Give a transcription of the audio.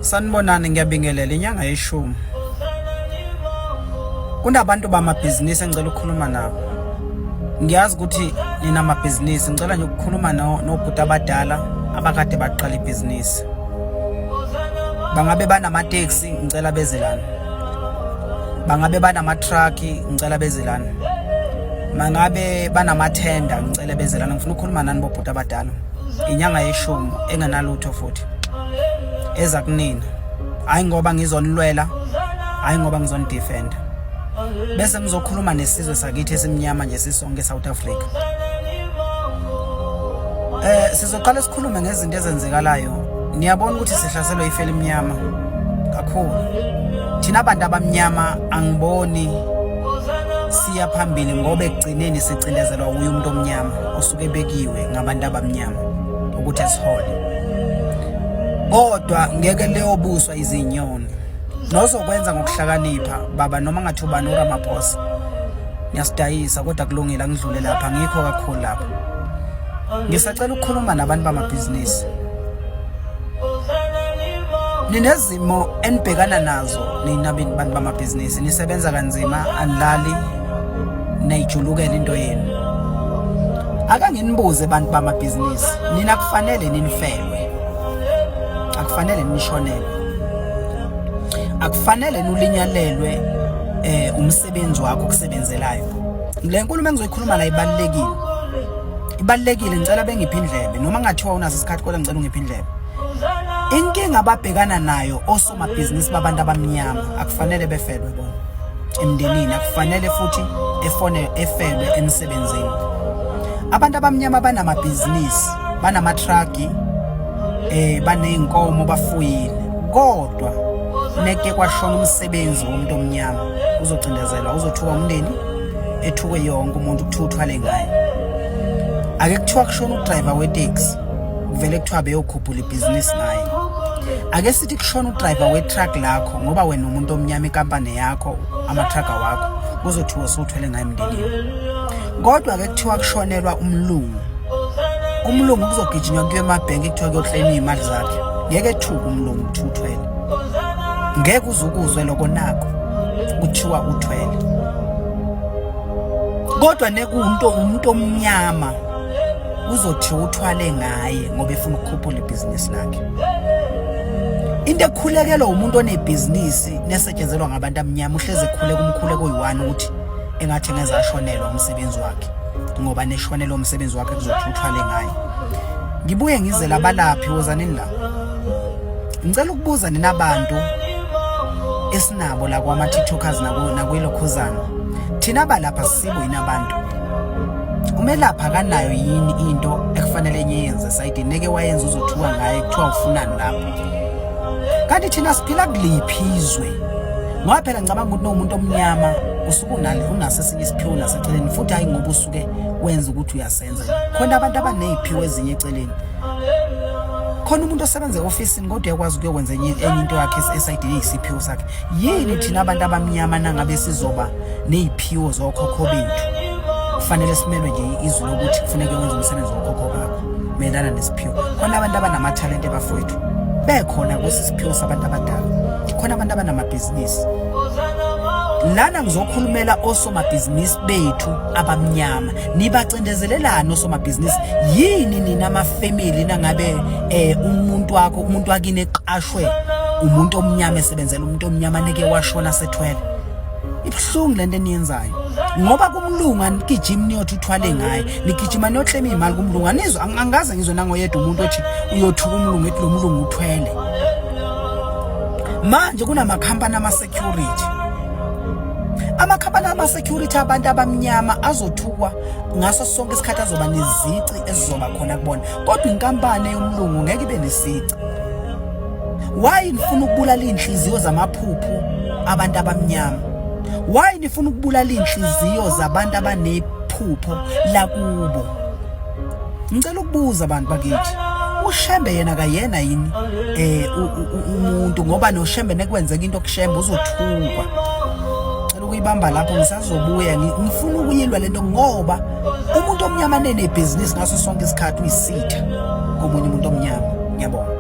Sanibonani, ngiyabingelela inyanga yeshumi. Kunabantu bamabhizinisi engicela ukukhuluma nabo. Ngiyazi ukuthi nina amabhizinisi, ngicela nje ukukhuluma nobhuti abadala abakade baqala ibhizinisi. Bangabe banamateksi, ngicela bezelana. Bangabe banama-truck, ngicela bezelana. Mangabe banamathenda, ngicela bezelana. Ngifuna ukukhuluma nani bobhuti abadala. Inyanga yeshumi engenalutho futhi. Eza kunina, hayi ngoba ngizonilwela, hayi ngoba ngizonidefenda. Bese ngizokhuluma nesizwe sakithi esimnyama nje sisonke eSouth Africa. Sizoqala sikhulume ngezinto ezenzekalayo. Niyabona ukuthi sihlaselwe ifele emnyama kakhulu. Thina abantu abamnyama angiboni siya phambili ngoba ekugcineni sicindezelwa uye umuntu omnyama osuke bekiwe ngabantu abamnyama ukuthi asihole. Kodwa ngeke leyo buswa izinyoni. Nozokwenza ngokuhlakanipha baba noma ngathi ubani uRamaphosa. Niyasidayisa kodwa kulungile angidlule lapha, ngikho kakhulu lapha. Ngisacela ukukhuluma nabantu bamabhizinisi. Ninezimo enibhekana nazo nina bantu bamabhizinisi, nisebenza kanzima, anilali, nayijulukela into yenu. Aka nginibuze bantu bamabhizinisi, nina kufanele ninifelwe. Akufanele nishonele. Akufanele nulinyalelwe umsebenzi wakho okusebenzelayo. Le nkulumo engizoyikhuluma la ibalekile. Ibalekile, ngicela bengiphi indlebe noma ngathiwa unaso isikhathi kodwa ngicela ungiphi indlebe. Inkinga ababhekana nayo osomabhizinisi babantu abamnyama akufanele befelwe bona emndenini, akufanele futhi efelwe emsebenzini. Abantu abamnyama banamabhizinisi, banama-truck, baneyinkomo bafuyile, kodwa neke kwashona umsebenzi womuntu omnyama uzocindezelwa, uzothuka umndeni, ethuke yonke umuntu ukuthuthwale ngaye. Ake kuthiwa kushona udriver wetaxi, kuvele kuthiwa beyokhuphula ibhizinisi naye. Ake sithi kushona udriver wetruck lakho ngoba wena umuntu omnyama ikampani yakho, ama-trucker wakho, kuzothiwa usuthwele ngaye emndenini. Kodwa ake kuthiwa kushonelwa umlungu kuzogijinywa kuye emabhenki kuthiwa kuyokleyima imali zakhe. Ngeke ethuke umlungu ukuthi uthwele. Ngeke uzukuzwe lokho nakho kuthiwa uthwele. Kodwa umuntu omnyama uzothi uthwale ngaye ngoba efuna ukukhuphula ibhizinisi lakhe. Into ekhulekelo umuntu onebhizinisi nesetshenzelwa ngabantu abamnyama uhleze ekhuleka umkhuleko oyi-1 ukuthi engathi ngeze ashonelwa umsebenzi wakhe ngoba neshonelwa umsebenzi wakhe kuzothi uthwale ngaye. Ngibuye ngize labalaphi wozanini la. Ngicela ukubuza nina abantu esinabo la kwama-TikTokers nakwelokhuzana. Thina balapha sisibo yini abantu? Umelapha kanayo yini into ekufanele ngiyenze sayidi neke wayenza uzothuka ngaye kuthiwa ufunani lapha? Kanti thina siphila kuliphi izwe? Ngoba phela ngicabanga ukuthi umuntu omnyama usuke unaso esinye isiphiwo naseceleni futhi hayi ngoba usuke wenza ukuthi uyasenza. Khona abantu abaneziphiwo ezinye eceleni. Khona umuntu osebenza e-ofisini kodwa uyakwazi ukuyokwenza enye into yakhe esayidini isiphiwo sakhe. Yini thina abantu abamnyama nangabe sizoba neziphiwo zokhokho bethu? Kufanele simelwe nje izwi lokuthi kufanele wenze umsebenzi wokhokho bakho melana nesiphiwo. Khona abantu abanama-talent bafowethu bekhona kwesiphiwo sabantu abadala. Khona abantu abanamabhizinisi. Lana ngizokhulumela osomabhizinisi bethu abamnyama. Nibacindezelelana osomabhizinisi. Yini nina ama-family nangabe umuntu wakini eqashwe umuntu omnyama esebenzela umuntu omnyama neke washona sethwele? Ibhlungu lento eniyenzayo. Ngoba kumlungu anigijimi niyothi uthwale ngaye, nigijima niyoklema imali kumlungu. Anizwe angaze ngizwe nangoyedwa umuntu othi uyothuka umlungu ethi lo mlungu uthwele. Manje kunamakhampani ama-security. Amakhampani ama-security abantu abamnyama azothukwa ngaso sonke isikhathi, azoba nezici ezizoba khona kubona. Kodwa inkampani yomlungu ngeke ibe nesici. Why nifuna ukubulala inhliziyo zamaphupho abantu abamnyama? Why nifuna ukubulala inhliziyo zabantu abanephupho lakubo? Ngicela ukubuza abantu bakithi. uShembe yena kayena yini umuntu ngoba noShembe nekwenzeka into kuShembe uzothukwa. Cela ukuyibamba lapho ngisazobuya ngifuna ukuyilwa lento ngoba umuntu omnyama nenebhizinisi ngaso sonke isikhathi uyisitha komunye umuntu omnyama. Ngiyabonga.